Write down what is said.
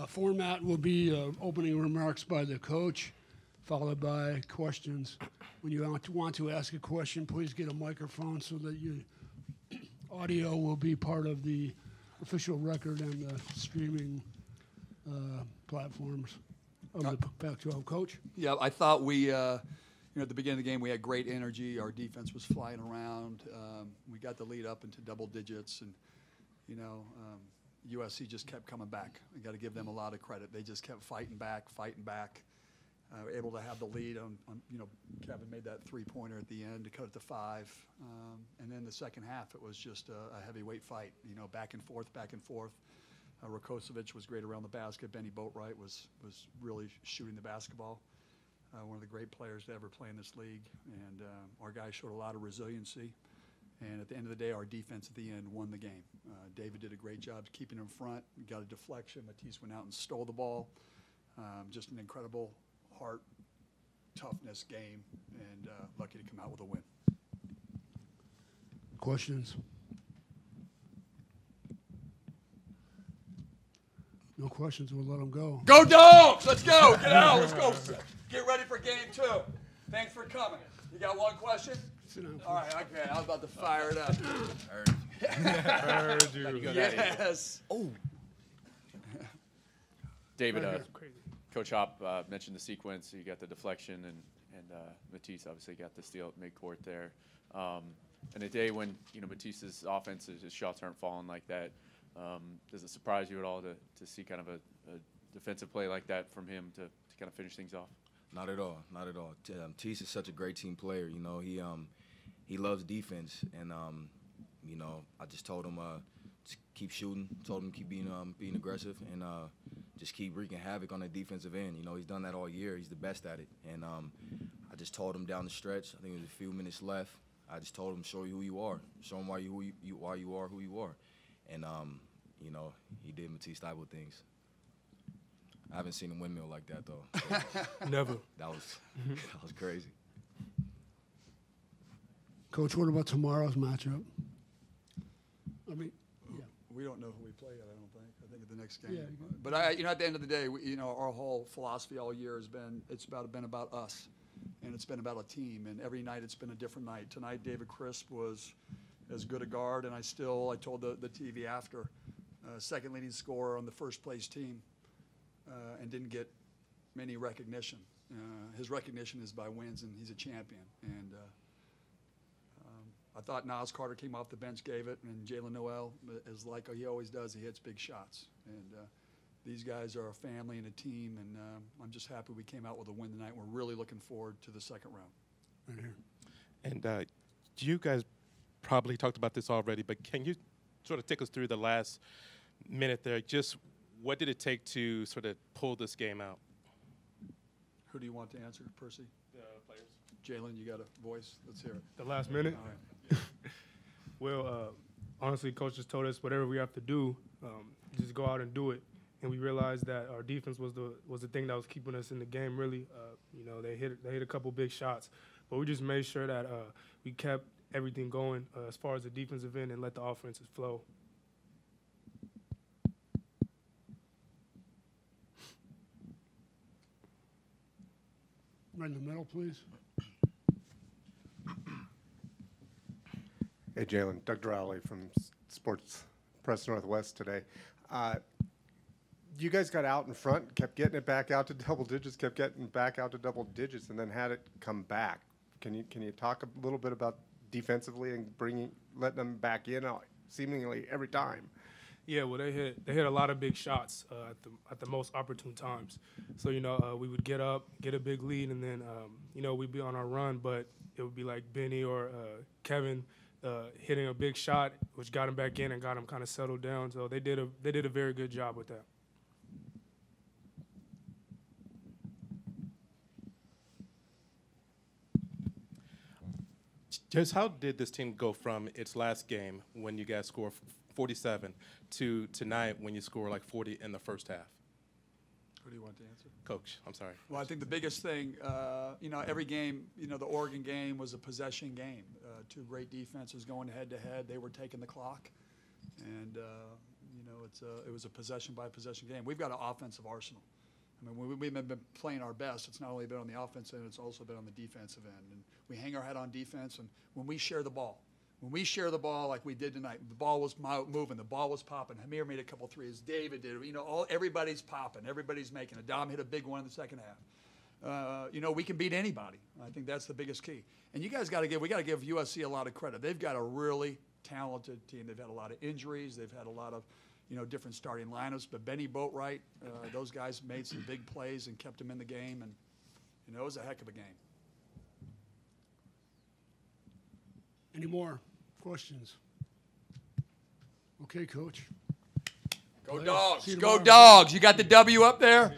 Format will be opening remarks by the coach, followed by questions. When you want to ask a question, please get a microphone so that your audio will be part of the official record and the streaming platforms of the Pac-12. Coach? Yeah, I thought we, at the beginning of the game, we had great energy. Our defense was flying around. We got the lead up into double digits, and, USC just kept coming back. I got to give them a lot of credit. They just kept fighting back. Able to have the lead on Kevin made that three-pointer at the end to cut it to 5. And then the second half, it was just a heavyweight fight, back and forth. Rakocevic was great around the basket. Benny Boatwright was really shooting the basketball. One of the great players to ever play in this league. And our guys showed a lot of resiliency. And at the end of the day, our defense at the end won the game. David did a great job keeping in front. We got a deflection. Matisse went out and stole the ball. Just an incredible heart, toughness game, and lucky to come out with a win. Questions? No questions, we'll let them go. Go Dogs! Let's go! Get out! Let's go! Get ready for game 2. Thanks for coming. You got one question? Sit down, all right, okay. I was about to fire it up. Heard you. Yes. Oh. David, Coach Hop mentioned the sequence. You got the deflection, and Matisse obviously got the steal at midcourt there. And a day when Matisse's offense, his shots aren't falling like that, does it surprise you at all to see kind of a defensive play like that from him to kind of finish things off? Not at all. Matisse is such a great team player. He loves defense, and I just told him just keep shooting. Told him keep being aggressive, and just keep wreaking havoc on the defensive end. He's done that all year. He's the best at it. And I just told him down the stretch, I think it was a few minutes left, I just told him, show you who you are. Show him why you are who you are. And, he did Matisse-style things. I haven't seen a windmill like that, though. So Never. That was crazy. Coach, what about tomorrow's matchup? I mean, yeah. We don't know who we play yet, I don't think. I think at the next game. Yeah, but at the end of the day, our whole philosophy all year has been been about us, and it's been about a team. And every night it's been a different night. Tonight, David Crisp was as good a guard, and I told the TV after, second leading scorer on the first place team, and didn't get many recognition. His recognition is by wins, and he's a champion. And I thought Nas Carter came off the bench, gave it, and Jalen Noel, as like he always does, he hits big shots. And these guys are a family and a team, and I'm just happy we came out with a win tonight. We're really looking forward to the second round. Right here. And you guys probably talked about this already, but can you sort of take us through the last minute there? Just what did it take to sort of pull this game out? Who do you want to answer, Percy? The players. Jalen, you got a voice? Let's hear it. The last minute? All right. Well, honestly, Coach just told us whatever we have to do, just go out and do it. And we realized that our defense was the thing that was keeping us in the game, really. They hit a couple big shots. But we just made sure that we kept everything going as far as the defensive end and let the offenses flow. Right in the middle, please. Hey, Jalen. Doug Durali from Sports Press Northwest today. You guys got out in front, kept getting it back out to double digits, and then had it come back. Can you talk a little bit about defensively and letting them back in seemingly every time? Yeah, well, they hit a lot of big shots at the most opportune times. So we would get up, get a big lead, and then we'd be on our run, but it would be like Benny or Kevin hitting a big shot, which got him back in and got him kind of settled down. So they did a very good job with that. Just how did this team go from its last game when you guys scored 47 to tonight when you score like 40 in the first half? Who do you want to answer? Coach, I'm sorry. Well, I think the biggest thing, every game, the Oregon game was a possession game. Two great defenses going head-to-head. They were taking the clock. And, it was a possession-by-possession game. We've got an offensive arsenal. I mean, when we've been playing our best, it's not only been on the offensive end, it's also been on the defensive end. And we hang our head on defense, and when we share the ball, like we did tonight, the ball was moving, the ball was popping. Hamir made a couple threes. David did. Everybody's popping. Everybody's making it. Dom hit a big one in the second half. We can beat anybody. I think that's the biggest key. And we got to give USC a lot of credit. They've got a really talented team. They've had a lot of injuries. They've had a lot of, different starting lineups. But Benny Boatwright, those guys made some big plays and kept them in the game. And, it was a heck of a game. Any more questions? Okay, Coach. Go Players, Dogs. see you Go tomorrow. Dogs. You got the W up there?